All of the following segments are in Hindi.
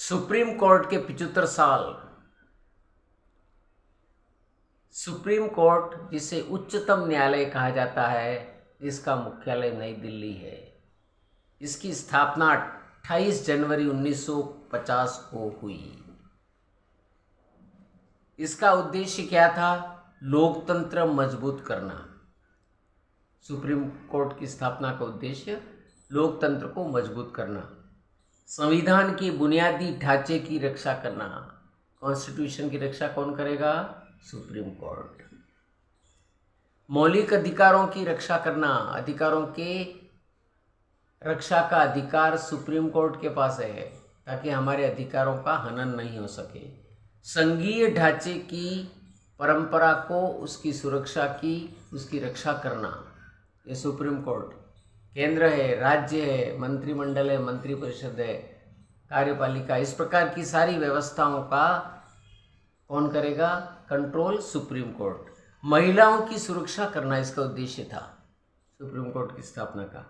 सुप्रीम कोर्ट के 75 साल। सुप्रीम कोर्ट जिसे उच्चतम न्यायालय कहा जाता है, इसका मुख्यालय नई दिल्ली है। इसकी स्थापना 28 जनवरी 1950 को हुई। इसका उद्देश्य क्या था? लोकतंत्र मजबूत करना। सुप्रीम कोर्ट की स्थापना का उद्देश्य लोकतंत्र को मजबूत करना, संविधान के बुनियादी ढांचे की रक्षा करना। कॉन्स्टिट्यूशन की रक्षा कौन करेगा? Supreme court. मौलिक अधिकारों की रक्षा करना, अधिकारों के रक्षा का अधिकार सुप्रीम कोर्ट के पास है ताकि हमारे अधिकारों का हनन नहीं हो सके। संघीय ढांचे की परंपरा को, उसकी सुरक्षा की, उसकी रक्षा करना, ये सुप्रीम कोर्ट। केंद्र है, राज्य है, मंत्रिमंडल है, मंत्रिपरिषद है, कार्यपालिका, इस प्रकार की सारी व्यवस्थाओं का कौन करेगा? Control supreme court. महिलाओं की सुरक्षा करना इसका उद्देश्य था सुप्रीम कोर्ट की स्थापना का,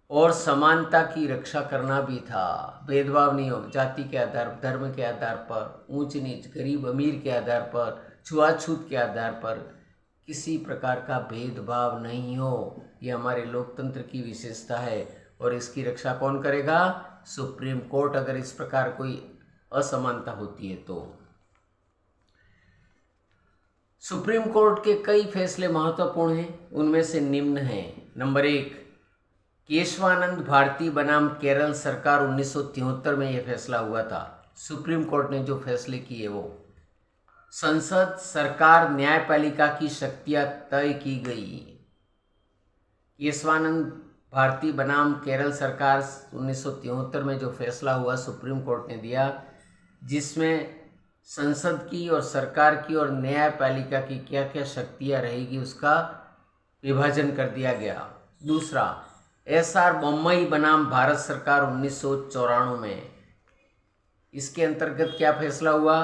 और समानता की रक्षा करना भी था। भेदभाव नहीं हो, जाति के आधार, धर्म के आधार पर, ऊंच नीच, गरीब अमीर के आधार पर, छुआछूत के आधार पर किसी प्रकार का भेदभाव नहीं हो। ये हमारे लोकतंत्र की विशेषता है और इसकी रक्षा कौन करेगा? Supreme court. अगर इस प्रकार कोई असमानता होती है तो सुप्रीम कोर्ट के कई फैसले महत्वपूर्ण हैं। उनमें से निम्न हैं। नंबर 1, केशवानंद भारती बनाम केरल सरकार 1973 में यह फैसला हुआ था। सुप्रीम कोर्ट ने जो फैसले किए वो संसद, सरकार, न्यायपालिका की शक्तियां तय की गई। केशवानंद भारती बनाम केरल सरकार 1973 में जो फैसला हुआ सुप्रीम कोर्ट ने दिया, जिसमें संसद की और सरकार की और न्यायपालिका की क्या क्या शक्तियां रहेगी उसका विभाजन कर दिया गया। दूसरा, एसआर बोम्मई बनाम भारत सरकार 1994 में, इसके अंतर्गत क्या फैसला हुआ?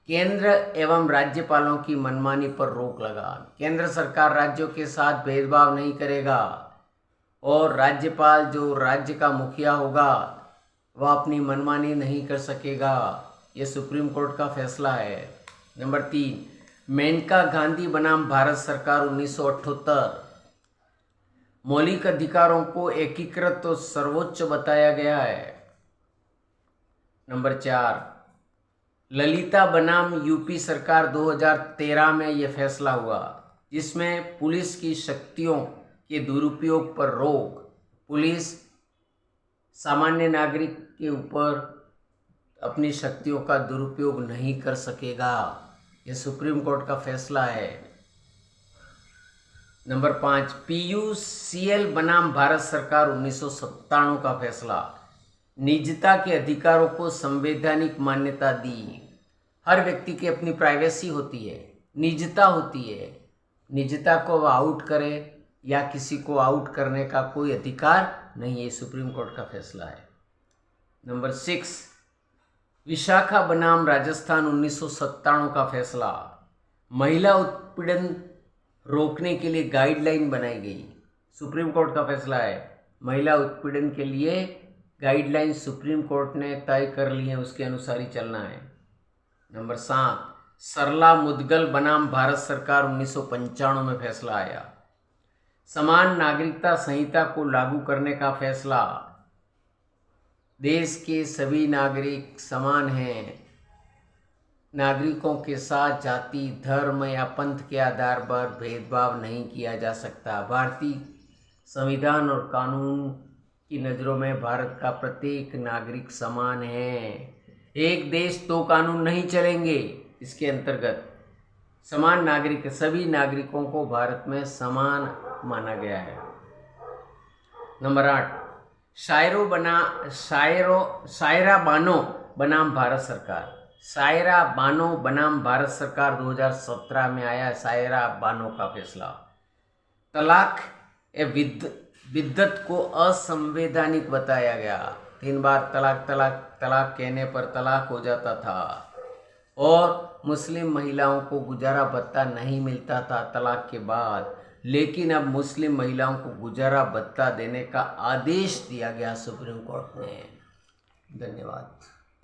केंद्र एवं राज्यपालों की मनमानी पर रोक लगा। केंद्र सरकार राज्यों के साथ भेदभाव नहीं करेगा और राज्यपाल जो राज्य का मुखिया होगा वह अपनी मनमानी नहीं कर सकेगा। यह सुप्रीम कोर्ट का फैसला है। नंबर 3, मेनका गांधी बनाम भारत सरकार 1978, मौलिक अधिकारों को एकीकृत और सर्वोच्च बताया गया है। नंबर 4, ललिता बनाम यूपी सरकार 2013 में यह फैसला हुआ, जिसमें पुलिस की शक्तियों के दुरुपयोग पर रोक। पुलिस सामान्य नागरिक के ऊपर अपनी शक्तियों का दुरुपयोग नहीं कर सकेगा। यह सुप्रीम कोर्ट का फैसला है। नंबर 5, PUCL बनाम भारत सरकार 1997 का फैसला, निजता के अधिकारों को संवैधानिक मान्यता दी। हर व्यक्ति की अपनी प्राइवेसी होती है, निजता होती है। निजता को आउट करे या किसी को आउट करने का कोई अधिकार नहीं है। सुप्रीम कोर्ट का फैसला है। नंबर 6, विशाखा बनाम राजस्थान 1997 का फैसला, महिला उत्पीड़न रोकने के लिए गाइडलाइन बनाई गई। सुप्रीम कोर्ट का फैसला है। महिला उत्पीड़न के लिए गाइडलाइन सुप्रीम कोर्ट ने तय कर ली है, उसके अनुसार ही चलना है। नंबर 7, सरला मुदगल बनाम भारत सरकार 1995 में फैसला आया। समान नागरिकता संहिता को लागू करने का फैसला, देश के सभी नागरिक समान हैं। नागरिकों के साथ जाति, धर्म या पंथ के आधार पर भेदभाव नहीं किया जा सकता। भारतीय संविधान और कानून की नज़रों में भारत का प्रत्येक नागरिक समान है। एक देश दो कानून नहीं चलेंगे। इसके अंतर्गत समान नागरिक, सभी नागरिकों को भारत में समान माना गया है। नंबर 8, सायरा बानो बनाम भारत सरकार, सायरा बानो बनाम भारत सरकार 2017 में आया। सायरा बानो का फैसला, तलाक बिद्दत को असंवैधानिक बताया गया। 3 बार तलाक तलाक तलाक कहने पर तलाक हो जाता था और मुस्लिम महिलाओं को गुजारा भत्ता नहीं मिलता था तलाक के बाद, लेकिन अब मुस्लिम महिलाओं को गुजारा भत्ता देने का आदेश दिया गया सुप्रीम कोर्ट ने। धन्यवाद।